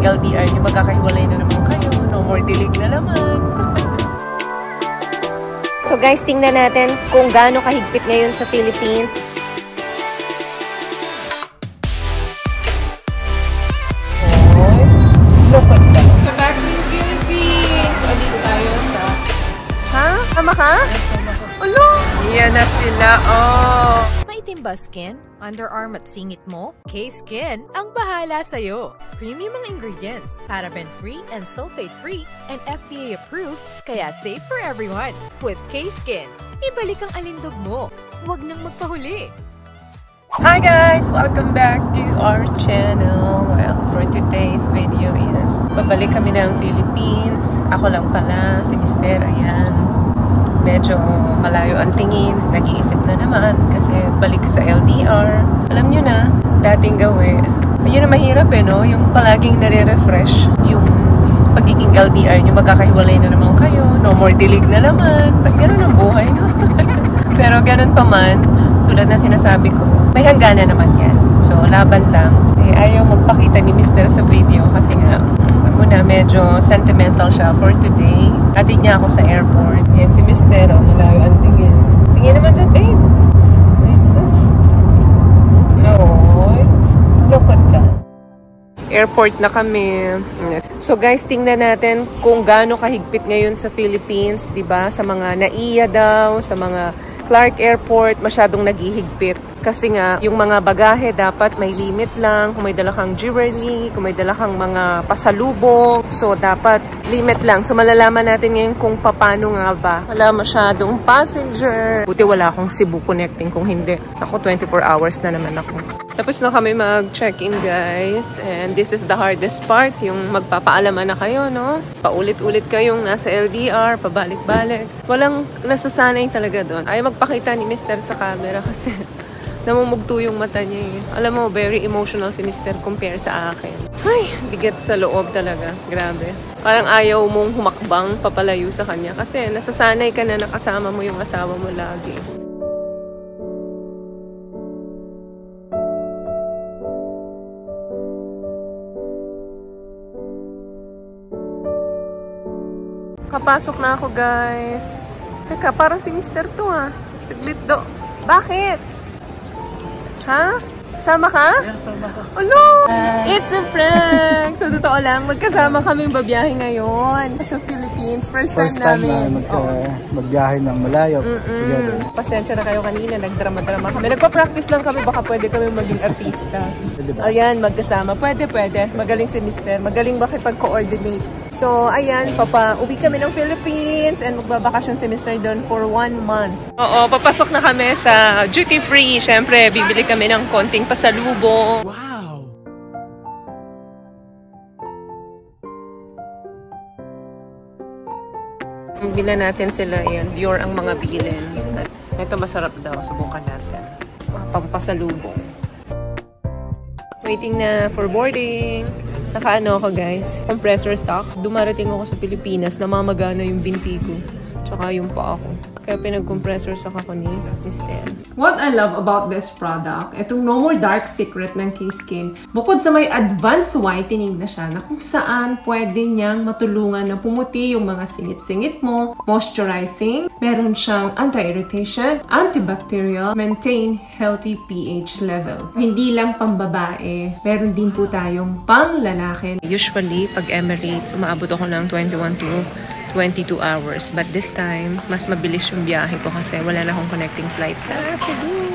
LDR nyo, magkakahiwalay na naman kayo. No more dilig na naman. So guys, tingnan natin kung gaano kahigpit ngayon sa Philippines. Welcome back to the Philippines! O, dito tayo sa... Ha? Tama ka? Ulo! Yan na sila, oh! Maitim ba skin? Underarm at singit mo? K-Skin ang bahala sa'yo. Premium ang ingredients, paraben-free and sulfate-free, and FDA-approved, kaya safe for everyone. With K-Skin, ibalik ang alindog mo. Huwag nang magpahuli. Hi guys! Welcome back to our channel. Well, for today's video is babalik kami ng Philippines. Ako lang pala, si Mister, ayan. Medyo malayo ang tingin. Nag-iisip na naman kasi balik sa LDR. Alam nyo na, dating gawin. Yun ang mahirap no? Yung palaging nare-refresh. Yung pagiging LDR nyo, magkakahiwalay na naman kayo. No more dilig na naman. Ba't ganun ang buhay, no? Pero ganun pa man, tulad na sinasabi ko, may hangganan naman yan. So, laban lang. Eh, ayaw magpakita ni Mister sa video kasi nga, muna medyo sentimental siya for today. Atid niya ako sa airport. Yan si Mister, oh, malayo ang tingin. Tingin naman dyan, babe. Jesus. No. Lukot ka. Airport na kami. So guys, tingnan natin kung gaano kahigpit ngayon sa Philippines, 'di ba? Sa mga NAIA daw, sa mga Clark Airport, masyadong naghihigpit. Kasi nga, yung mga bagahe dapat may limit lang. Kung may dala kang jewelry, kung may dala kang mga pasalubong. So, dapat limit lang. So, malalaman natin ngayon kung paano nga ba. Wala masyadong passenger. Buti wala akong Cebu connecting. Kung hindi, ako 24 hours na naman ako. Tapos na kami mag-check-in, guys. And this is the hardest part. Yung magpapaalaman na kayo, no? Paulit-ulit kayong nasa LDR, pabalik-balik. Walang nasasanay talaga doon. Ayaw magpakita ni Mister sa camera kasi namumugto yung mata niya eh. Alam mo, very emotional si Mister compare sa akin. Ay, bigat sa loob talaga. Grabe. Parang ayaw mong humakbang papalayo sa kanya kasi nasasanay ka na nakasama mo yung asawa mo lagi. Kapasok na ako, guys. Teka, parang si Mister to ah. Saglit do. Bakit? Ha? Sama ka? Yes, sama ka. Hello! It's a prank! So, totoo lang, magkasama kaming babiyahe ngayon sa Philippines. First time namin. Magbiyahe ng malayo. Together. Pasensya na kayo kanina, nagdrama-drama kami. Nagpa-practice lang kami, baka pwede kami maging artista. Ayan, magkasama. Pwede. Magaling si Mister. Magaling makipag-coordinate. So, ayan, uwi kami ng Philippines and magbabakasyon si Mister doon for 1 month. Oo, papasok na kami sa duty free. Siyempre, bibili kami ng konting pasalubong. Wow! Bilan natin sila yan. Dior ang mga bilin. Ito masarap daw. Subukan natin. Mga pampasalubong. Waiting na for boarding. Nakaano ako guys. Compressor sock. Dumarating ako sa Pilipinas. Namamagana yung binti ko. Tsaka yung paa ko. Kaya pinag-compressor sock ako ni Mister. What I love about this product, itong No More Dark Secret ng K-Skin, bukod sa may advanced whitening na siya, na kung saan pwede niyang matulungan na pumuti yung mga singit-singit mo, moisturizing, meron siyang anti-irritation, antibacterial, maintain healthy pH level. Hindi lang pambabae, meron din po tayong pang lalaki. Usually, pag Emirates, umaabot ako ng 21 to 22 hours. But this time, mas mabilis yung biyahe ko kasi wala na akong connecting flight sa Cebu.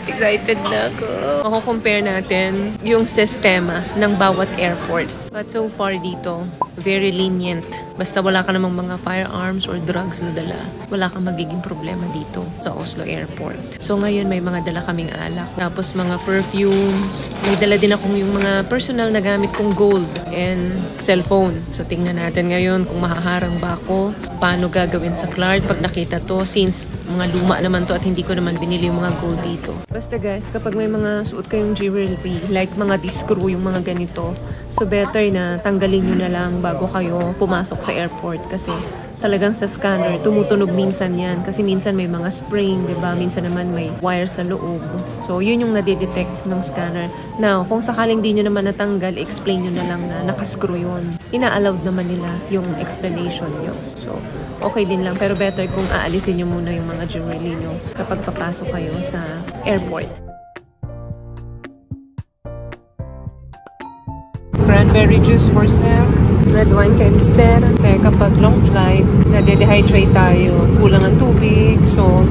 Excited na ako. Mako-compare natin yung sistema ng bawat airport. But so far dito, very lenient. Basta wala ka namang mga firearms or drugs na dala, wala kang magiging problema dito sa Oslo Airport. So ngayon may mga dala kaming alak. Tapos mga perfumes. May dala din akong yung mga personal na gamit kong gold and cellphone. So tingnan natin ngayon kung mahaharang ba ako. Paano gagawin sa Clark pag nakita to since mga luma naman to at hindi ko naman binili yung mga gold dito. Basta guys, kapag may mga suot kayong jewelry, like mga discrew, yung mga ganito, so better na tanggalin nyo na lang bago kayo pumasok sa airport kasi talagang sa scanner, tumutunog minsan yan. Kasi minsan may mga spring, diba? Minsan naman may wire sa loob. So, yun yung nadidetect ng scanner. Now, kung sakaling di nyo naman natanggal, explain nyo na lang na nakascrew yun. Ina-allowed naman nila yung explanation nyo. So, okay din lang. Pero better kung aalisin nyo muna yung mga jewelry nyo kapag papasok kayo sa airport. Cranberry juice for snack. Red wine kay Mister. Kasi kapag long flight, nade-dehydrate tayo. Kulang ang tubig. So,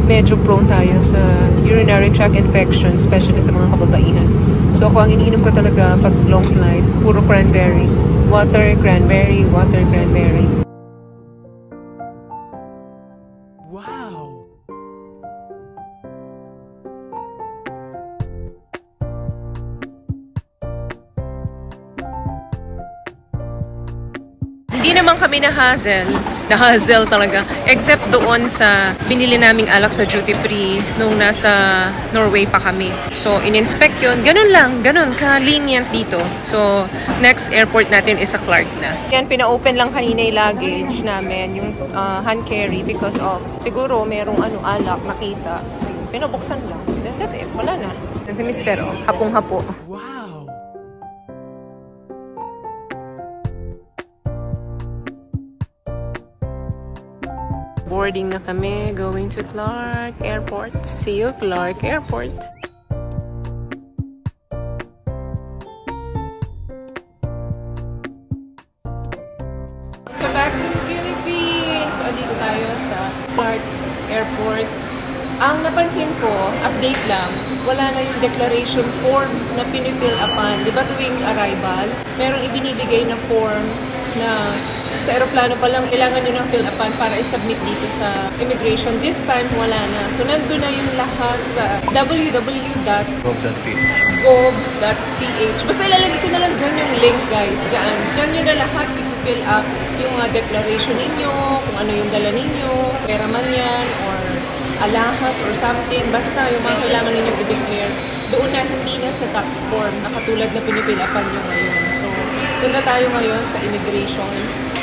medyo prone tayo sa urinary tract infection, especially sa mga kababaihan. So, ako ang iniinom ko talaga pag long flight, puro cranberry. Water, cranberry, water, cranberry. Wow! Hindi naman kami na-hassle talaga. Except doon sa binili naming alak sa duty free nung nasa Norway pa kami. So, in-inspect yun. Ganun lang. Ganun. Ka-lenient dito. So, next airport natin is sa Clark na. Yan, pina-open lang kanina yung luggage namin. Yung hand carry because of siguro merong alak nakita. Pinabuksan lang. Then that's it. Wala na. Yan si Mister, hapong-hapo. Wow! Boarding na kami, going to Clark Airport. See you, Clark Airport. Welcome back to the Philippines! So, dito tayo sa Clark Airport. Ang napansin ko, update lang, wala na yung declaration form na pinifill upan. Di ba tuwing arrival, merong ibinibigay na form na sa aeroplano pa lang, kailangan nyo ng fill upan para i-submit dito sa immigration. This time, wala na. So, nandun na yung lahat sa www.gov.ph. Basta ilalagay ko na lang dyan yung link, guys. Dyan nyo na lahat i-fill up yung mga declaration ninyo, kung ano yung dala ninyo, pera man yan, or alahas or something. Basta yung mga kailangan ninyong i-declare. Doon na, hindi na sa tax form na katulad na pinifill upan nyo ngayon. So, punta tayo ngayon sa immigration.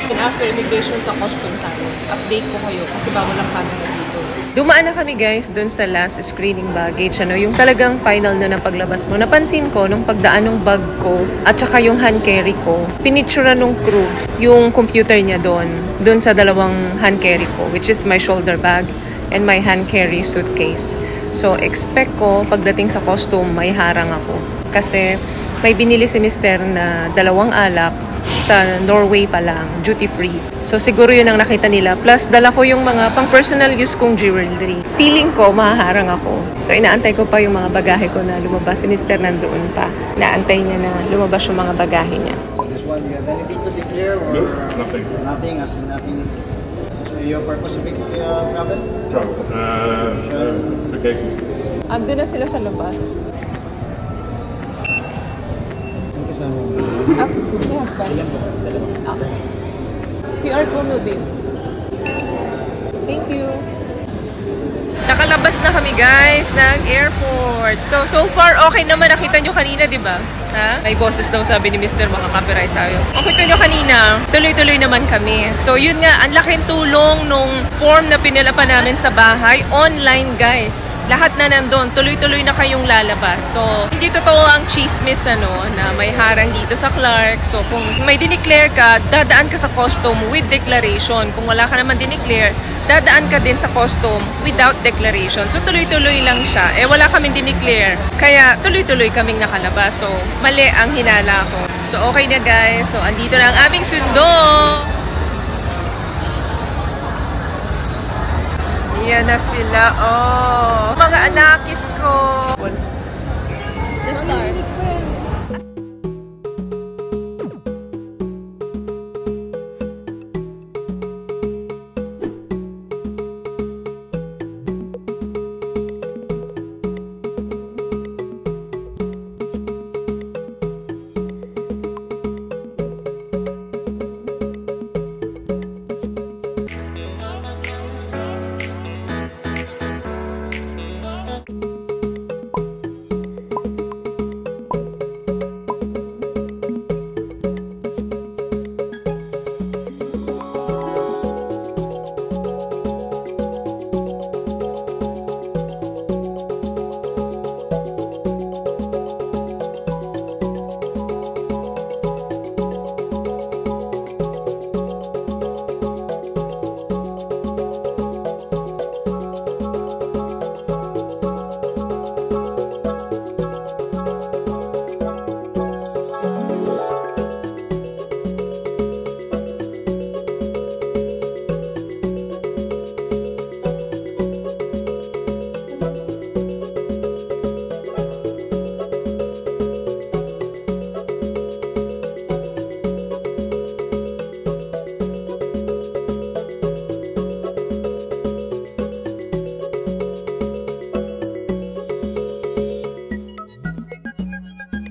And after immigration, sa custom tayo. Update ko kayo kasi bago lang kami na dito. Dumaan na kami guys dun sa last screening baggage. Yung talagang final na paglabas mo. Napansin ko nung pagdaan ng bag ko at saka yung hand carry ko, pinictura nung crew yung computer niya doon sa dalawang hand carry ko, which is my shoulder bag and my hand carry suitcase. So, expect ko pagdating sa custom, may harang ako. Kasi may binili si Mister na 2 alak sa Norway pa lang, duty free. So siguro yun ang nakita nila. Plus, dala ko yung mga pang personal use kong jewelry. Feeling ko, mahaharang ako. So inaantay ko pa yung mga bagahe ko na lumabas. Si Mister nandoon pa. Naantay niya na lumabas yung mga bagahe niya. This one, you have anything to declare or nothing? Nothing, as in nothing. So your purpose of travel? Travel. Vacation. Ando na sila sa labas. Yes, ba? QR code din. Thank you. Nakalabas na kami guys ng airport. So far okay naman, nakita nyo kanina, di ba? Ha? May boses daw sabi ni Mr. Makaka-copyright tayo. Kung kita nyo kanina, tuloy-tuloy naman kami. So yun nga, ang laking tulong nung form na pinila pa namin sa bahay. Online guys. Lahat na nandun. Tuloy-tuloy na kayong lalabas. So hindi totoo ang chismis na may harang dito sa Clark. So kung may dineclare ka, dadaan ka sa custom with declaration. Kung wala ka naman dineclare, dadaan ka din sa custom without declaration. So tuloy-tuloy lang siya. Wala kaming dineclare. Kaya tuloy-tuloy kaming nakalabas. So mali ang hinala ko. So okay na guys. So andito na ang aming sundo. Yan na sila. Oh, mga anakis ko.